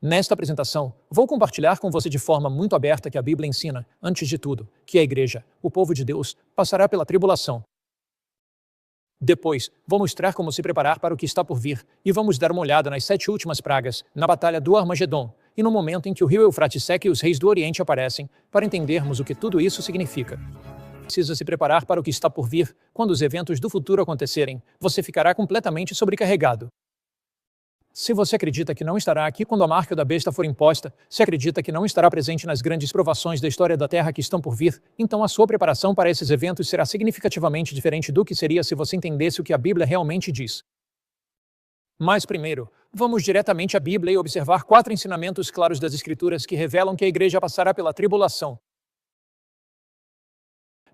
Nesta apresentação, vou compartilhar com você de forma muito aberta que a Bíblia ensina, antes de tudo, que a Igreja, o povo de Deus, passará pela tribulação. Depois, vou mostrar como se preparar para o que está por vir, e vamos dar uma olhada nas 7 últimas pragas, na Batalha do Armagedon, e no momento em que o rio Eufrates seca e os reis do Oriente aparecem, para entendermos o que tudo isso significa. Precisa se preparar para o que está por vir. Quando os eventos do futuro acontecerem, você ficará completamente sobrecarregado. Se você acredita que não estará aqui quando a marca da besta for imposta, se acredita que não estará presente nas grandes provações da história da Terra que estão por vir, então a sua preparação para esses eventos será significativamente diferente do que seria se você entendesse o que a Bíblia realmente diz. Mas primeiro, vamos diretamente à Bíblia e observar 4 ensinamentos claros das Escrituras que revelam que a Igreja passará pela tribulação.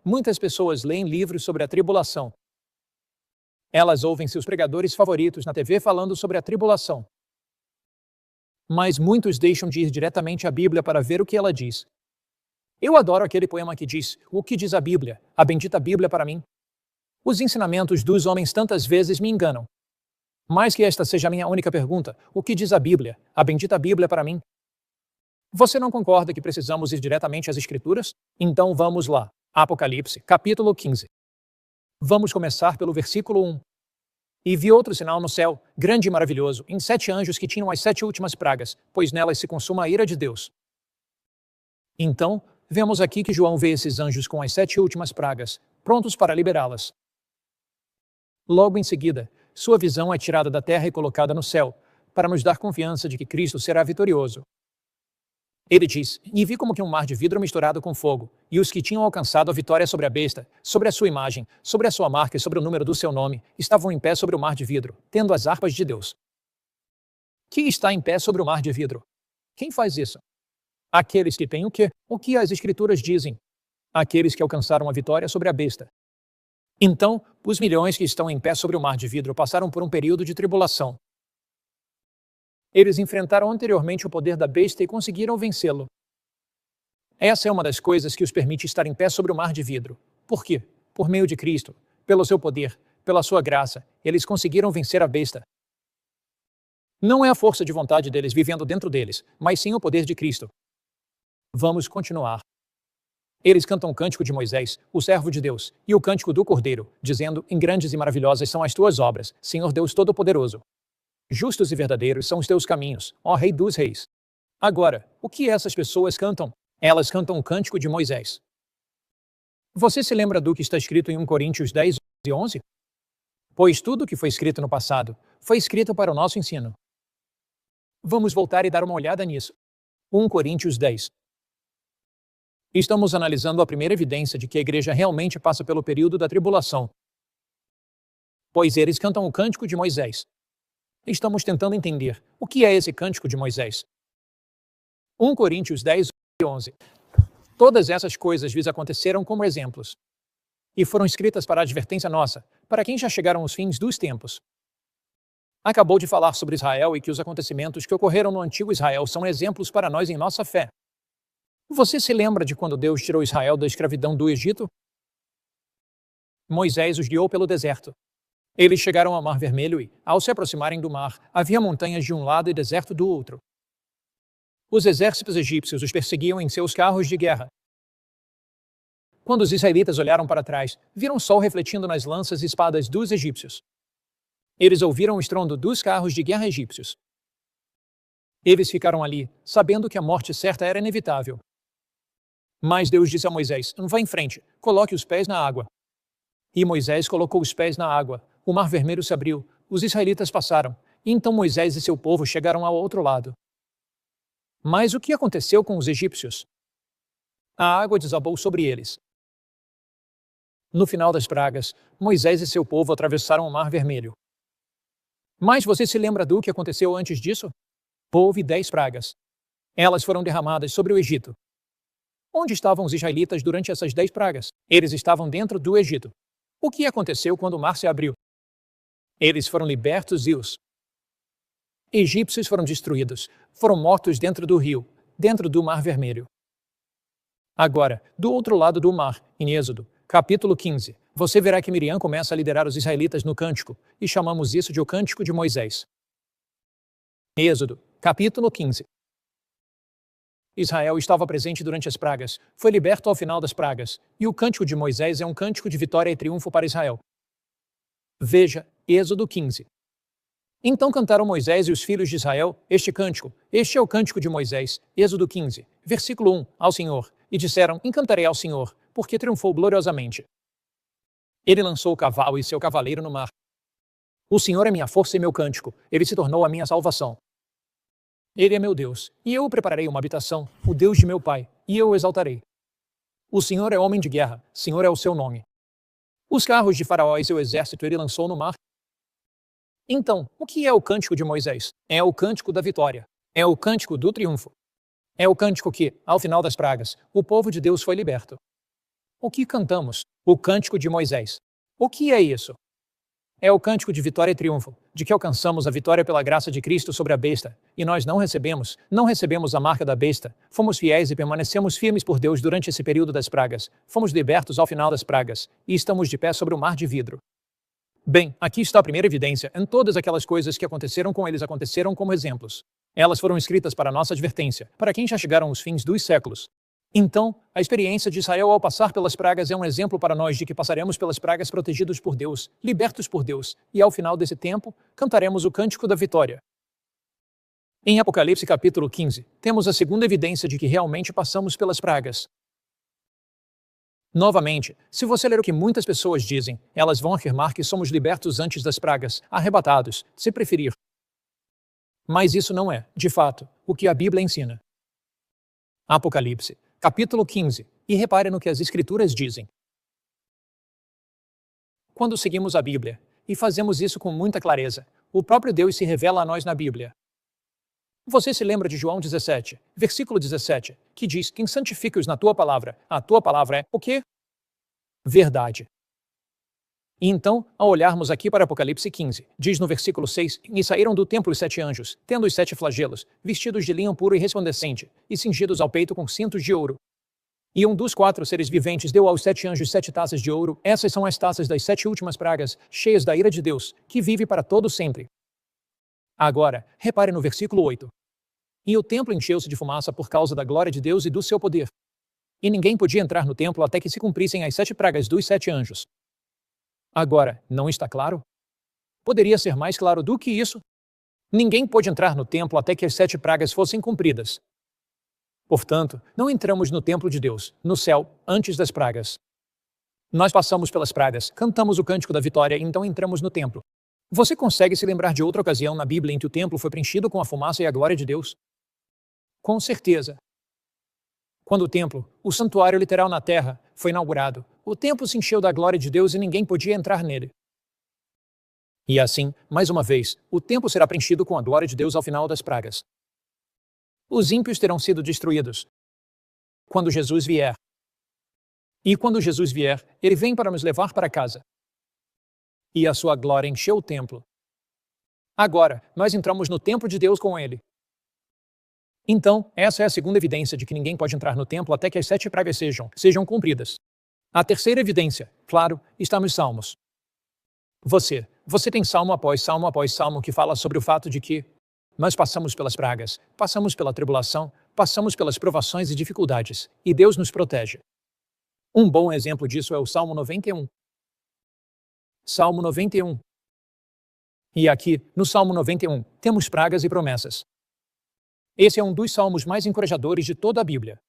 Muitas pessoas leem livros sobre a tribulação. Elas ouvem seus pregadores favoritos na TV falando sobre a tribulação. Mas muitos deixam de ir diretamente à Bíblia para ver o que ela diz. Eu adoro aquele poema que diz: "O que diz a Bíblia? A bendita Bíblia para mim." Os ensinamentos dos homens tantas vezes me enganam. Mais que esta seja a minha única pergunta: o que diz a Bíblia? A bendita Bíblia para mim? Você não concorda que precisamos ir diretamente às Escrituras? Então vamos lá. Apocalipse, capítulo 15. Vamos começar pelo versículo 1. E vi outro sinal no céu, grande e maravilhoso, em 7 anjos que tinham as 7 últimas pragas, pois nelas se consuma a ira de Deus. Então, vemos aqui que João vê esses anjos com as 7 últimas pragas, prontos para liberá-las. Logo em seguida, sua visão é tirada da terra e colocada no céu, para nos dar confiança de que Cristo será vitorioso. Ele diz: "E vi como que um mar de vidro misturado com fogo, e os que tinham alcançado a vitória sobre a besta, sobre a sua imagem, sobre a sua marca e sobre o número do seu nome, estavam em pé sobre o mar de vidro, tendo as harpas de Deus." Quem está em pé sobre o mar de vidro? Quem faz isso? Aqueles que têm o quê? O que as Escrituras dizem? Aqueles que alcançaram a vitória sobre a besta. Então, os milhões que estão em pé sobre o mar de vidro passaram por um período de tribulação. Eles enfrentaram anteriormente o poder da besta e conseguiram vencê-lo. Essa é uma das coisas que os permite estar em pé sobre o mar de vidro. Por quê? Por meio de Cristo, pelo seu poder, pela sua graça, eles conseguiram vencer a besta. Não é a força de vontade deles vivendo dentro deles, mas sim o poder de Cristo. Vamos continuar. Eles cantam o cântico de Moisés, o servo de Deus, e o cântico do Cordeiro, dizendo: "Em grandes e maravilhosas são as tuas obras, Senhor Deus Todo-Poderoso. Justos e verdadeiros são os teus caminhos, ó Rei dos Reis." Agora, o que essas pessoas cantam? Elas cantam o cântico de Moisés. Você se lembra do que está escrito em 1 Coríntios 10 e 11? Pois tudo o que foi escrito no passado foi escrito para o nosso ensino. Vamos voltar e dar uma olhada nisso. 1 Coríntios 10. Estamos analisando a primeira evidência de que a igreja realmente passa pelo período da tribulação. Pois eles cantam o cântico de Moisés. Estamos tentando entender o que é esse cântico de Moisés. 1 Coríntios 10 e 11. Todas essas coisas lhes aconteceram como exemplos. E foram escritas para a advertência nossa, para quem já chegaram os fins dos tempos. Acabou de falar sobre Israel e que os acontecimentos que ocorreram no antigo Israel são exemplos para nós em nossa fé. Você se lembra de quando Deus tirou Israel da escravidão do Egito? Moisés os guiou pelo deserto. Eles chegaram ao Mar Vermelho e, ao se aproximarem do mar, havia montanhas de um lado e deserto do outro. Os exércitos egípcios os perseguiam em seus carros de guerra. Quando os israelitas olharam para trás, viram o sol refletindo nas lanças e espadas dos egípcios. Eles ouviram o estrondo dos carros de guerra egípcios. Eles ficaram ali, sabendo que a morte certa era inevitável. Mas Deus disse a Moisés: "Vá em frente, coloque os pés na água." E Moisés colocou os pés na água. O Mar Vermelho se abriu, os israelitas passaram, e então Moisés e seu povo chegaram ao outro lado. Mas o que aconteceu com os egípcios? A água desabou sobre eles. No final das pragas, Moisés e seu povo atravessaram o Mar Vermelho. Mas você se lembra do que aconteceu antes disso? Houve 10 pragas. Elas foram derramadas sobre o Egito. Onde estavam os israelitas durante essas 10 pragas? Eles estavam dentro do Egito. O que aconteceu quando o mar se abriu? Eles foram libertos e os egípcios foram destruídos. Foram mortos dentro do rio, dentro do Mar Vermelho. Agora, do outro lado do mar, em Êxodo, capítulo 15, você verá que Miriam começa a liderar os israelitas no cântico, e chamamos isso de o cântico de Moisés. Êxodo, capítulo 15. Israel estava presente durante as pragas, foi liberto ao final das pragas, e o cântico de Moisés é um cântico de vitória e triunfo para Israel. Veja, Êxodo 15. Então cantaram Moisés e os filhos de Israel este cântico. Este é o cântico de Moisés, Êxodo 15, versículo 1, ao Senhor. E disseram, encantarei ao Senhor, porque triunfou gloriosamente. Ele lançou o cavalo e seu cavaleiro no mar. O Senhor é minha força e meu cântico, ele se tornou a minha salvação. Ele é meu Deus, e eu prepararei uma habitação, o Deus de meu pai, e eu o exaltarei. O Senhor é homem de guerra, Senhor é o seu nome. Os carros de Faraó e seu exército ele lançou no mar. Então, o que é o cântico de Moisés? É o cântico da vitória. É o cântico do triunfo. É o cântico que, ao final das pragas, o povo de Deus foi liberto. O que cantamos? O cântico de Moisés. O que é isso? É o cântico de vitória e triunfo, de que alcançamos a vitória pela graça de Cristo sobre a besta, e nós não recebemos a marca da besta, fomos fiéis e permanecemos firmes por Deus durante esse período das pragas, fomos libertos ao final das pragas, e estamos de pé sobre o mar de vidro. Bem, aqui está a primeira evidência, em todas aquelas coisas que aconteceram com eles aconteceram como exemplos. Elas foram escritas para nossa advertência, para quem já chegaram os fins dos séculos. Então, a experiência de Israel ao passar pelas pragas é um exemplo para nós de que passaremos pelas pragas protegidos por Deus, libertos por Deus, e ao final desse tempo, cantaremos o cântico da vitória. Em Apocalipse capítulo 15, temos a segunda evidência de que realmente passamos pelas pragas. Novamente, se você ler o que muitas pessoas dizem, elas vão afirmar que somos libertos antes das pragas, arrebatados, se preferir. Mas isso não é, de fato, o que a Bíblia ensina. Apocalipse, capítulo 15, e repare no que as Escrituras dizem. Quando seguimos a Bíblia, e fazemos isso com muita clareza, o próprio Deus se revela a nós na Bíblia. Você se lembra de João 17, versículo 17, que diz, quem santifica-os na tua palavra, a tua palavra é o quê? Verdade. E então, ao olharmos aqui para Apocalipse 15, diz no versículo 6, e saíram do templo os 7 anjos, tendo os 7 flagelos, vestidos de linho puro e resplandecente, e cingidos ao peito com cintos de ouro. E um dos 4 seres viventes deu aos 7 anjos 7 taças de ouro, essas são as taças das 7 últimas pragas, cheias da ira de Deus, que vive para todo sempre. Agora, repare no versículo 8. E o templo encheu-se de fumaça por causa da glória de Deus e do seu poder. E ninguém podia entrar no templo até que se cumprissem as 7 pragas dos 7 anjos. Agora, não está claro? Poderia ser mais claro do que isso? Ninguém pôde entrar no templo até que as 7 pragas fossem cumpridas. Portanto, não entramos no templo de Deus, no céu, antes das pragas. Nós passamos pelas pragas, cantamos o cântico da vitória e então entramos no templo. Você consegue se lembrar de outra ocasião na Bíblia em que o templo foi preenchido com a fumaça e a glória de Deus? Com certeza. Quando o templo, o santuário literal na terra, foi inaugurado, o templo se encheu da glória de Deus e ninguém podia entrar nele. E assim, mais uma vez, o templo será preenchido com a glória de Deus ao final das pragas. Os ímpios terão sido destruídos quando Jesus vier. E quando Jesus vier, ele vem para nos levar para casa. E a sua glória encheu o templo. Agora, nós entramos no templo de Deus com ele. Então, essa é a segunda evidência de que ninguém pode entrar no templo até que as 7 pragas sejam cumpridas. A terceira evidência, claro, está nos Salmos. Você tem salmo após salmo que fala sobre o fato de que nós passamos pelas pragas, passamos pela tribulação, passamos pelas provações e dificuldades, e Deus nos protege. Um bom exemplo disso é o Salmo 91. Salmo 91. E aqui, no Salmo 91, temos pragas e promessas. Esse é um dos salmos mais encorajadores de toda a Bíblia.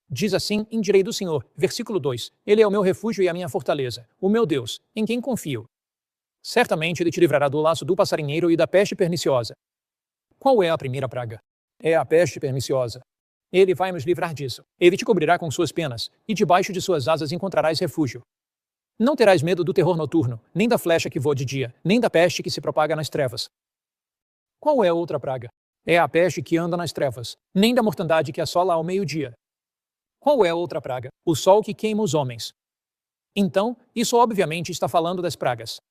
Diz assim, em direi do Senhor, versículo 2, Ele é o meu refúgio e a minha fortaleza, o meu Deus, em quem confio. Certamente Ele te livrará do laço do passarinheiro e da peste perniciosa. Qual é a primeira praga? É a peste perniciosa. Ele vai nos livrar disso. Ele te cobrirá com suas penas, e debaixo de suas asas encontrarás refúgio. Não terás medo do terror noturno, nem da flecha que voa de dia, nem da peste que se propaga nas trevas. Qual é a outra praga? É a peste que anda nas trevas, nem da mortandade que assola ao meio-dia. Qual é a outra praga? O sol que queima os homens. Então, isso obviamente está falando das pragas.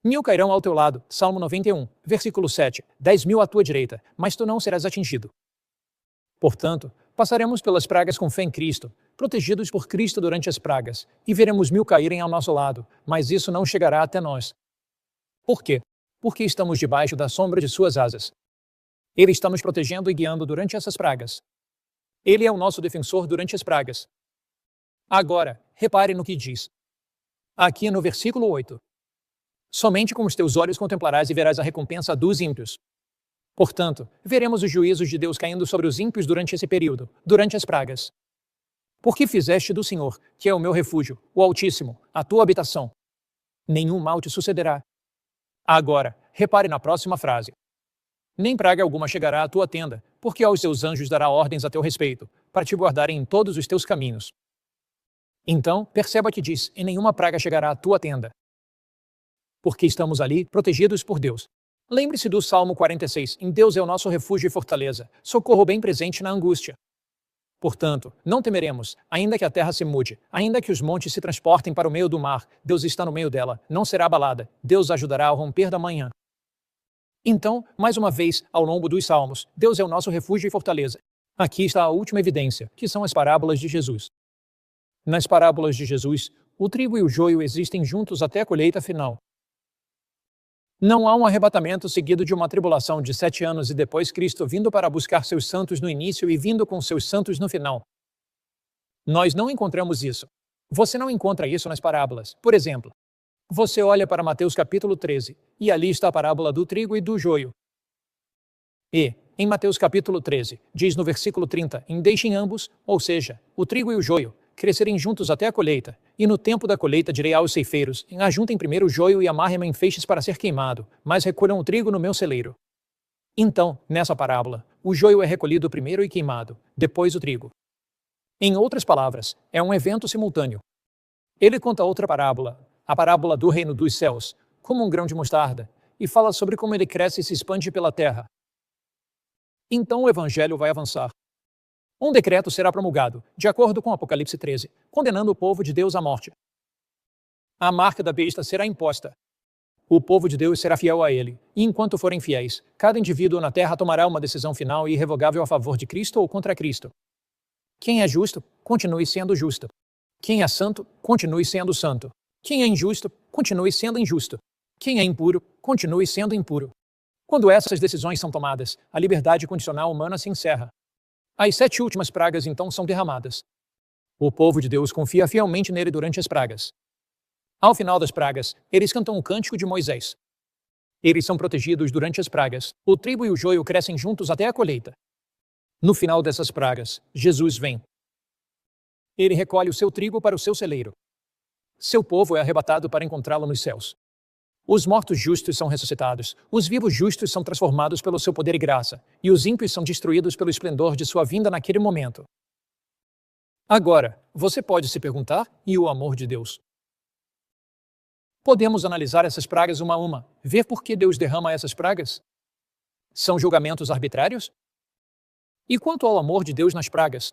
1000 cairão ao teu lado, Salmo 91, versículo 7, 10.000 à tua direita, mas tu não serás atingido. Portanto, passaremos pelas pragas com fé em Cristo, protegidos por Cristo durante as pragas, e veremos 1000 caírem ao nosso lado, mas isso não chegará até nós. Por quê? Porque estamos debaixo da sombra de suas asas. Ele está nos protegendo e guiando durante essas pragas. Ele é o nosso defensor durante as pragas. Agora, repare no que diz. Aqui no versículo 8. Somente com os teus olhos contemplarás e verás a recompensa dos ímpios. Portanto, veremos os juízos de Deus caindo sobre os ímpios durante esse período, durante as pragas. Porque fizeste do Senhor, que é o meu refúgio, o Altíssimo, a tua habitação. Nenhum mal te sucederá. Agora, repare na próxima frase. Nem praga alguma chegará à tua tenda, porque aos seus anjos dará ordens a teu respeito, para te guardarem em todos os teus caminhos. Então, perceba que diz, e nenhuma praga chegará à tua tenda. Porque estamos ali, protegidos por Deus. Lembre-se do Salmo 46, em Deus é o nosso refúgio e fortaleza, socorro bem presente na angústia. Portanto, não temeremos, ainda que a terra se mude, ainda que os montes se transportem para o meio do mar, Deus está no meio dela, não será abalada, Deus ajudará ao romper da manhã. Então, mais uma vez, ao longo dos Salmos, Deus é o nosso refúgio e fortaleza. Aqui está a última evidência, que são as parábolas de Jesus. Nas parábolas de Jesus, o trigo e o joio existem juntos até a colheita final. Não há um arrebatamento seguido de uma tribulação de 7 anos e depois Cristo vindo para buscar seus santos no início e vindo com seus santos no final. Nós não encontramos isso. Você não encontra isso nas parábolas. Por exemplo, você olha para Mateus capítulo 13, e ali está a parábola do trigo e do joio. E, em Mateus capítulo 13, diz no versículo 30, deixem ambos, ou seja, o trigo e o joio, crescerem juntos até a colheita, e no tempo da colheita direi aos ceifeiros, ajuntem primeiro o joio e amarrem-me em feixes para ser queimado, mas recolham o trigo no meu celeiro. Então, nessa parábola, o joio é recolhido primeiro e queimado, depois o trigo. Em outras palavras, é um evento simultâneo. Ele conta outra parábola, a parábola do reino dos céus, como um grão de mostarda, e fala sobre como ele cresce e se expande pela terra. Então o evangelho vai avançar. Um decreto será promulgado, de acordo com Apocalipse 13, condenando o povo de Deus à morte. A marca da besta será imposta. O povo de Deus será fiel a ele, e enquanto forem fiéis, cada indivíduo na terra tomará uma decisão final e irrevogável a favor de Cristo ou contra Cristo. Quem é justo, continue sendo justo. Quem é santo, continue sendo santo. Quem é injusto, continue sendo injusto. Quem é impuro, continue sendo impuro. Quando essas decisões são tomadas, a liberdade condicional humana se encerra. As 7 últimas pragas então são derramadas. O povo de Deus confia fielmente nele durante as pragas. Ao final das pragas, eles cantam o cântico de Moisés. Eles são protegidos durante as pragas. O trigo e o joio crescem juntos até a colheita. No final dessas pragas, Jesus vem. Ele recolhe o seu trigo para o seu celeiro. Seu povo é arrebatado para encontrá-lo nos céus. Os mortos justos são ressuscitados, os vivos justos são transformados pelo seu poder e graça, e os ímpios são destruídos pelo esplendor de sua vinda naquele momento. Agora, você pode se perguntar, e o amor de Deus? Podemos analisar essas pragas uma a uma, ver por que Deus derrama essas pragas? São julgamentos arbitrários? E quanto ao amor de Deus nas pragas?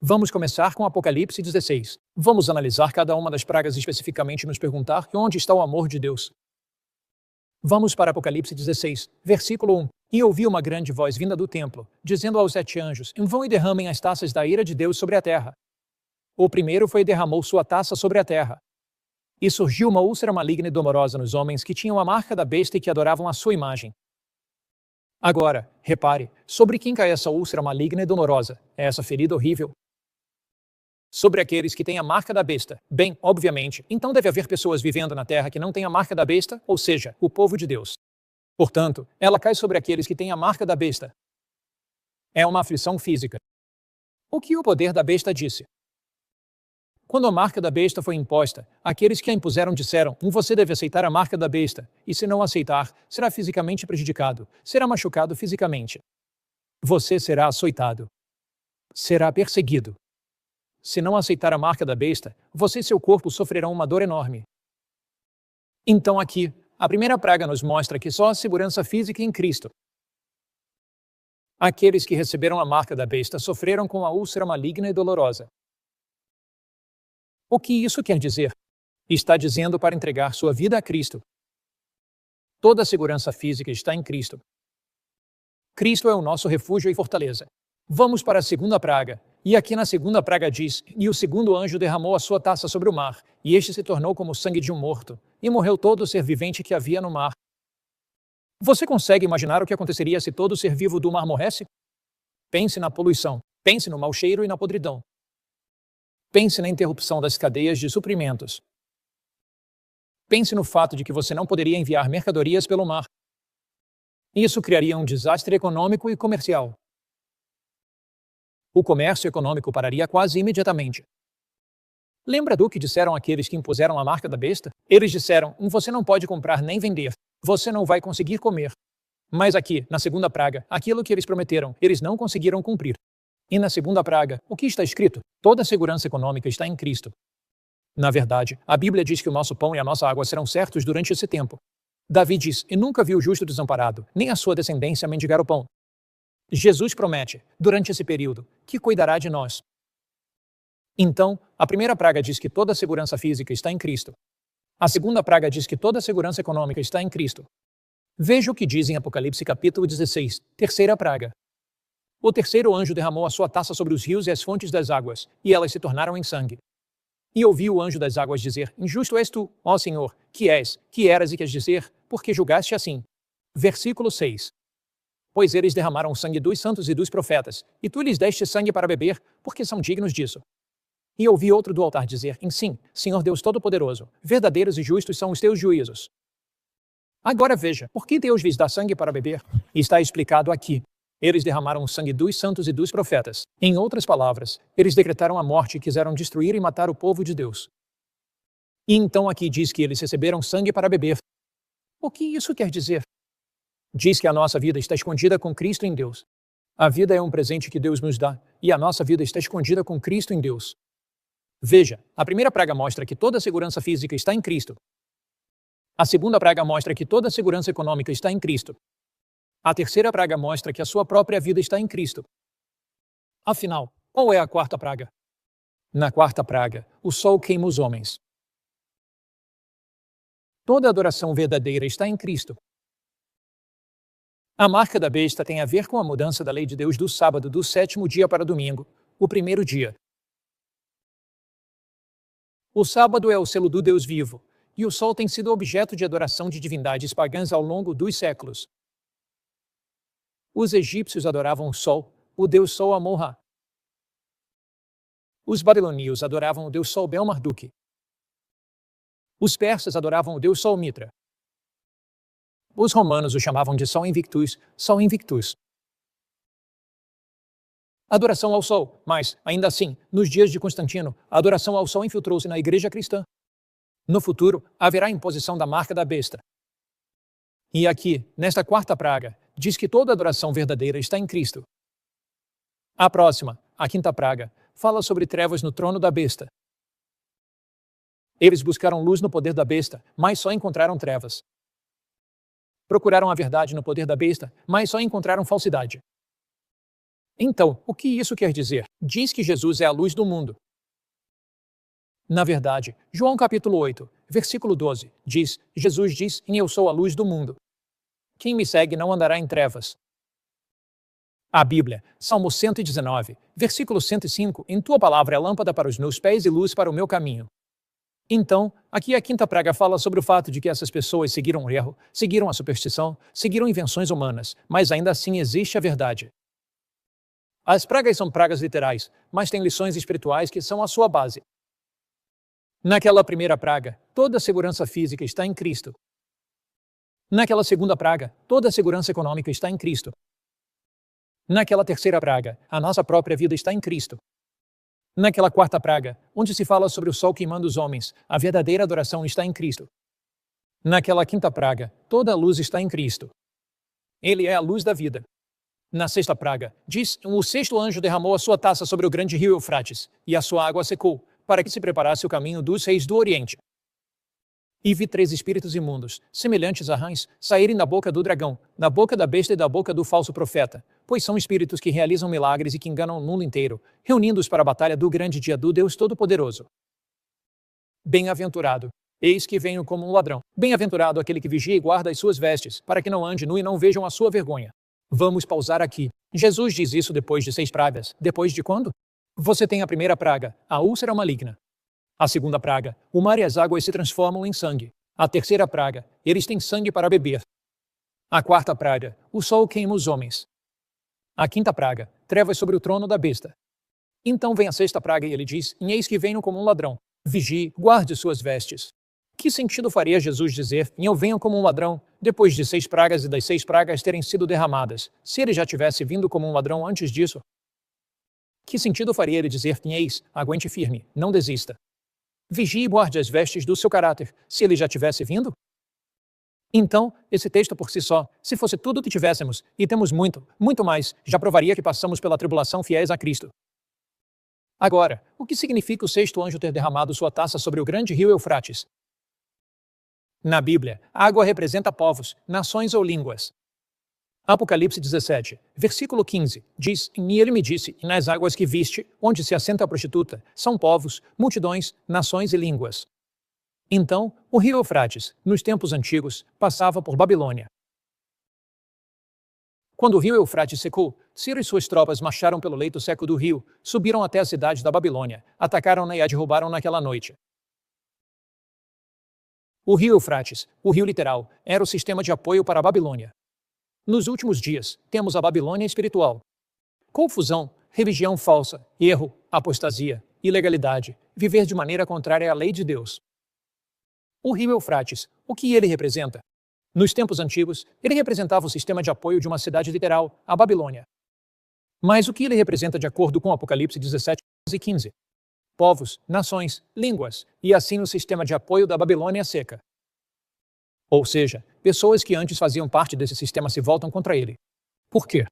Vamos começar com Apocalipse 16. Vamos analisar cada uma das pragas especificamente e nos perguntar onde está o amor de Deus. Vamos para Apocalipse 16, versículo 1. E ouvi uma grande voz vinda do templo, dizendo aos 7 anjos, vão e derramem as taças da ira de Deus sobre a terra. O primeiro foi e derramou sua taça sobre a terra. E surgiu uma úlcera maligna e dolorosa nos homens que tinham a marca da besta e que adoravam a sua imagem. Agora, repare, sobre quem cai essa úlcera maligna e dolorosa, essa ferida horrível? Sobre aqueles que têm a marca da besta. Bem, obviamente, então deve haver pessoas vivendo na terra que não têm a marca da besta, ou seja, o povo de Deus. Portanto, ela cai sobre aqueles que têm a marca da besta. É uma aflição física. O que o poder da besta disse? Quando a marca da besta foi imposta, aqueles que a impuseram disseram, você deve aceitar a marca da besta, e se não aceitar, será fisicamente prejudicado, será machucado fisicamente. Você será açoitado. Será perseguido. Se não aceitar a marca da besta, você e seu corpo sofrerão uma dor enorme. Então aqui, a primeira praga nos mostra que só há segurança física em Cristo. Aqueles que receberam a marca da besta sofreram com a úlcera maligna e dolorosa. O que isso quer dizer? Está dizendo para entregar sua vida a Cristo. Toda a segurança física está em Cristo. Cristo é o nosso refúgio e fortaleza. Vamos para a segunda praga. E aqui na segunda praga diz, e o segundo anjo derramou a sua taça sobre o mar, e este se tornou como o sangue de um morto, e morreu todo o ser vivente que havia no mar. Você consegue imaginar o que aconteceria se todo ser vivo do mar morresse? Pense na poluição. Pense no mau cheiro e na podridão. Pense na interrupção das cadeias de suprimentos. Pense no fato de que você não poderia enviar mercadorias pelo mar. Isso criaria um desastre econômico e comercial. O comércio econômico pararia quase imediatamente. Lembra do que disseram aqueles que impuseram a marca da besta? Eles disseram: você não pode comprar nem vender. Você não vai conseguir comer. Mas aqui, na segunda praga, aquilo que eles prometeram, eles não conseguiram cumprir. E na segunda praga, o que está escrito? Toda a segurança econômica está em Cristo. Na verdade, a Bíblia diz que o nosso pão e a nossa água serão certos durante esse tempo. Davi diz: e nunca vi o justo desamparado, nem a sua descendência mendigar o pão. Jesus promete, durante esse período, que cuidará de nós. Então, a primeira praga diz que toda a segurança física está em Cristo. A segunda praga diz que toda a segurança econômica está em Cristo. Veja o que diz em Apocalipse capítulo 16, terceira praga. O terceiro anjo derramou a sua taça sobre os rios e as fontes das águas, e elas se tornaram em sangue. E ouvi o anjo das águas dizer: injusto és tu, ó Senhor, que és, que eras e queres dizer, porque julgaste assim. Versículo 6. Pois eles derramaram o sangue dos santos e dos profetas, e tu lhes deste sangue para beber, porque são dignos disso. E ouvi outro do altar dizer: sim, Senhor Deus Todo-Poderoso, verdadeiros e justos são os teus juízos. Agora veja, por que Deus lhes dá sangue para beber? Está explicado aqui. Eles derramaram o sangue dos santos e dos profetas. Em outras palavras, eles decretaram a morte e quiseram destruir e matar o povo de Deus. E então aqui diz que eles receberam sangue para beber. O que isso quer dizer? Diz que a nossa vida está escondida com Cristo em Deus. A vida é um presente que Deus nos dá, e a nossa vida está escondida com Cristo em Deus. Veja, a primeira praga mostra que toda a segurança física está em Cristo. A segunda praga mostra que toda a segurança econômica está em Cristo. A terceira praga mostra que a sua própria vida está em Cristo. Afinal, qual é a quarta praga? Na quarta praga, o sol queima os homens. Toda adoração verdadeira está em Cristo. A marca da besta tem a ver com a mudança da lei de Deus do sábado do sétimo dia para domingo, o primeiro dia. O sábado é o selo do Deus vivo, e o sol tem sido objeto de adoração de divindades pagãs ao longo dos séculos. Os egípcios adoravam o sol, o deus Sol Amon-Ra. Os babilônios adoravam o deus Sol Bel-Marduk. Os persas adoravam o deus Sol Mitra. Os romanos o chamavam de Sol Invictus, Sol Invictus. Adoração ao sol, mas, ainda assim, nos dias de Constantino, a adoração ao sol infiltrou-se na igreja cristã. No futuro, haverá a imposição da marca da besta. E aqui, nesta quarta praga, diz que toda adoração verdadeira está em Cristo. A próxima, a quinta praga, fala sobre trevas no trono da besta. Eles buscaram luz no poder da besta, mas só encontraram trevas. Procuraram a verdade no poder da besta, mas só encontraram falsidade. Então, o que isso quer dizer? Diz que Jesus é a luz do mundo. Na verdade, João capítulo 8, versículo 12, diz: Jesus diz: eu sou a luz do mundo. Quem me segue não andará em trevas. A Bíblia, Salmo 119, versículo 105, em tua palavra é lâmpada para os meus pés e luz para o meu caminho. Então, aqui a quinta praga fala sobre o fato de que essas pessoas seguiram o erro, seguiram a superstição, seguiram invenções humanas, mas ainda assim existe a verdade. As pragas são pragas literais, mas têm lições espirituais que são a sua base. Naquela primeira praga, toda a segurança física está em Cristo. Naquela segunda praga, toda a segurança econômica está em Cristo. Naquela terceira praga, a nossa própria vida está em Cristo. Naquela quarta praga, onde se fala sobre o sol queimando os homens, a verdadeira adoração está em Cristo. Naquela quinta praga, toda a luz está em Cristo. Ele é a luz da vida. Na sexta praga, diz: o sexto anjo derramou a sua taça sobre o grande rio Eufrates, e a sua água secou, para que se preparasse o caminho dos reis do Oriente. E vi 3 espíritos imundos, semelhantes a rãs, saírem da boca do dragão, da boca da besta e da boca do falso profeta, pois são espíritos que realizam milagres e que enganam o mundo inteiro, reunindo-os para a batalha do grande dia do Deus Todo-Poderoso. Bem-aventurado, eis que venho como um ladrão. Bem-aventurado aquele que vigia e guarda as suas vestes, para que não ande nu e não vejam a sua vergonha. Vamos pausar aqui. Jesus diz isso depois de 6 pragas. Depois de quando? Você tem a primeira praga, a úlcera maligna. A segunda praga, o mar e as águas se transformam em sangue. A terceira praga, eles têm sangue para beber. A quarta praga, o sol queima os homens. A quinta praga, trevas sobre o trono da besta. Então vem a sexta praga e ele diz, eis que venho como um ladrão. Vigie, guarde suas vestes. Que sentido faria Jesus dizer, eu venho como um ladrão, depois de 6 pragas e das 6 pragas terem sido derramadas, se ele já tivesse vindo como um ladrão antes disso? Que sentido faria ele dizer, eis, aguente firme, não desista. Vigie e guarde as vestes do seu caráter, se ele já tivesse vindo? Então, esse texto por si só, se fosse tudo o que tivéssemos, e temos muito, muito mais, já provaria que passamos pela tribulação fiéis a Cristo. Agora, o que significa o sexto anjo ter derramado sua taça sobre o grande rio Eufrates? Na Bíblia, a água representa povos, nações ou línguas. Apocalipse 17, versículo 15, diz, e ele me disse, e nas águas que viste, onde se assenta a prostituta, são povos, multidões, nações e línguas. Então, o rio Eufrates, nos tempos antigos, passava por Babilônia. Quando o rio Eufrates secou, Ciro e suas tropas marcharam pelo leito seco do rio, subiram até a cidade da Babilônia, atacaram-na e a derrubaram naquela noite. O rio Eufrates, o rio literal, era o sistema de apoio para a Babilônia. Nos últimos dias, temos a Babilônia espiritual. Confusão, religião falsa, erro, apostasia, ilegalidade, viver de maneira contrária à lei de Deus. O rio Eufrates, o que ele representa? Nos tempos antigos, ele representava o sistema de apoio de uma cidade literal, a Babilônia. Mas o que ele representa de acordo com Apocalipse 17 e 15? Povos, nações, línguas, e assim o sistema de apoio da Babilônia seca. Ou seja, pessoas que antes faziam parte desse sistema se voltam contra ele. Por quê?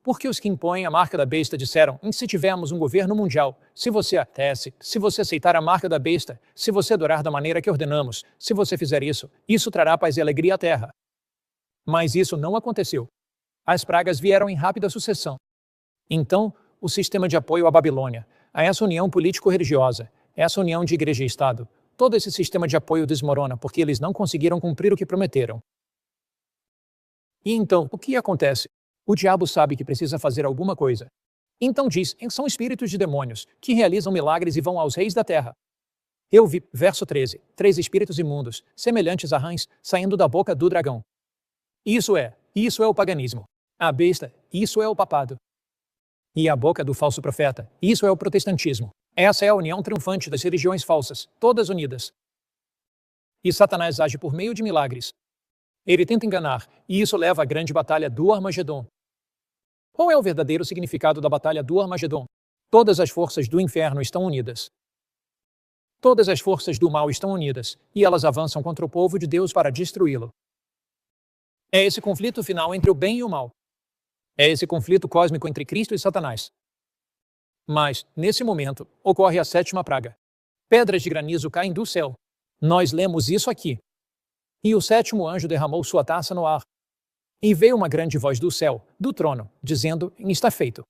Porque os que impõem a marca da besta disseram, se tivermos um governo mundial, se você atece, se você aceitar a marca da besta, se você adorar da maneira que ordenamos, se você fizer isso, isso trará paz e alegria à terra. Mas isso não aconteceu. As pragas vieram em rápida sucessão. Então, o sistema de apoio à Babilônia, a essa união político-religiosa, essa união de igreja e Estado, todo esse sistema de apoio desmorona porque eles não conseguiram cumprir o que prometeram. E então, o que acontece? O diabo sabe que precisa fazer alguma coisa. Então diz, são espíritos de demônios, que realizam milagres e vão aos reis da terra. Eu vi, verso 13, 3 espíritos imundos, semelhantes a rãs, saindo da boca do dragão. Isso é o paganismo. A besta, isso é o papado. E a boca do falso profeta, isso é o protestantismo. Essa é a união triunfante das religiões falsas, todas unidas. E Satanás age por meio de milagres. Ele tenta enganar, e isso leva à grande batalha do Armagedon. Qual é o verdadeiro significado da batalha do Armagedon? Todas as forças do inferno estão unidas. Todas as forças do mal estão unidas, e elas avançam contra o povo de Deus para destruí-lo. É esse conflito final entre o bem e o mal. É esse conflito cósmico entre Cristo e Satanás. Mas, nesse momento, ocorre a 7ª praga. Pedras de granizo caem do céu. Nós lemos isso aqui. E o 7º anjo derramou sua taça no ar. E veio uma grande voz do céu, do trono, dizendo, está feito.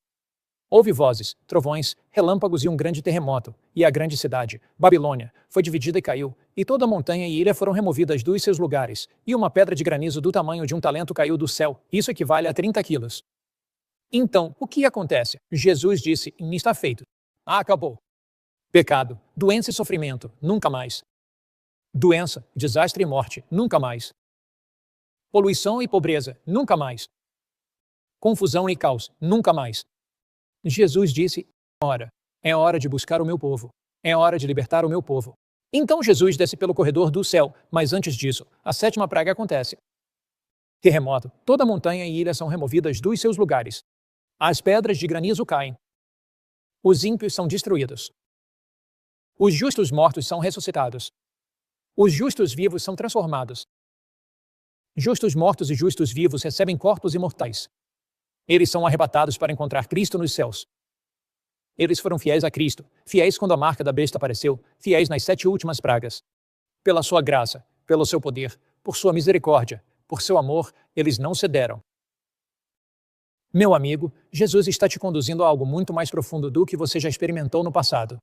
Houve vozes, trovões, relâmpagos e um grande terremoto, e a grande cidade, Babilônia, foi dividida e caiu, e toda a montanha e ilha foram removidas dos seus lugares, e uma pedra de granizo do tamanho de um talento caiu do céu, isso equivale a 30 quilos. Então, o que acontece? Jesus disse, está feito. Acabou. Pecado, doença e sofrimento, nunca mais. Doença, desastre e morte, nunca mais. Poluição e pobreza, nunca mais. Confusão e caos, nunca mais. Jesus disse, é hora de buscar o meu povo. É hora de libertar o meu povo. Então Jesus desce pelo corredor do céu, mas antes disso, a 7ª praga acontece. Terremoto, toda montanha e ilha são removidas dos seus lugares. As pedras de granizo caem. Os ímpios são destruídos. Os justos mortos são ressuscitados. Os justos vivos são transformados. Justos mortos e justos vivos recebem corpos imortais. Eles são arrebatados para encontrar Cristo nos céus. Eles foram fiéis a Cristo, fiéis quando a marca da besta apareceu, fiéis nas 7 últimas pragas. Pela sua graça, pelo seu poder, por sua misericórdia, por seu amor, eles não cederam. Meu amigo, Jesus está te conduzindo a algo muito mais profundo do que você já experimentou no passado.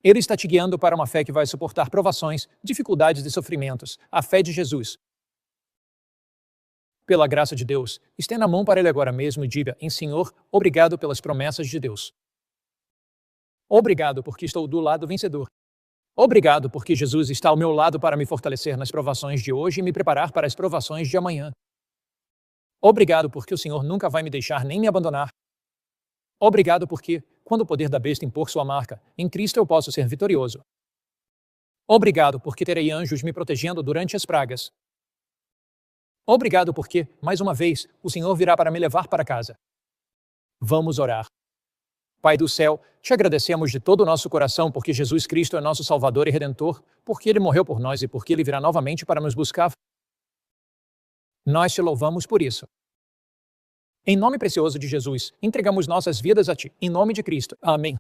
Ele está te guiando para uma fé que vai suportar provações, dificuldades e sofrimentos, a fé de Jesus. Pela graça de Deus, estenda a mão para ele agora mesmo e diga, Senhor, obrigado pelas promessas de Deus. Obrigado porque estou do lado vencedor. Obrigado porque Jesus está ao meu lado para me fortalecer nas provações de hoje e me preparar para as provações de amanhã. Obrigado porque o Senhor nunca vai me deixar nem me abandonar. Obrigado porque, quando o poder da besta impor sua marca, em Cristo eu posso ser vitorioso. Obrigado porque terei anjos me protegendo durante as pragas. Obrigado porque, mais uma vez, o Senhor virá para me levar para casa. Vamos orar. Pai do céu, te agradecemos de todo o nosso coração porque Jesus Cristo é nosso Salvador e Redentor, porque Ele morreu por nós e porque Ele virá novamente para nos buscar. Nós te louvamos por isso. Em nome precioso de Jesus, entregamos nossas vidas a Ti, em nome de Cristo. Amém.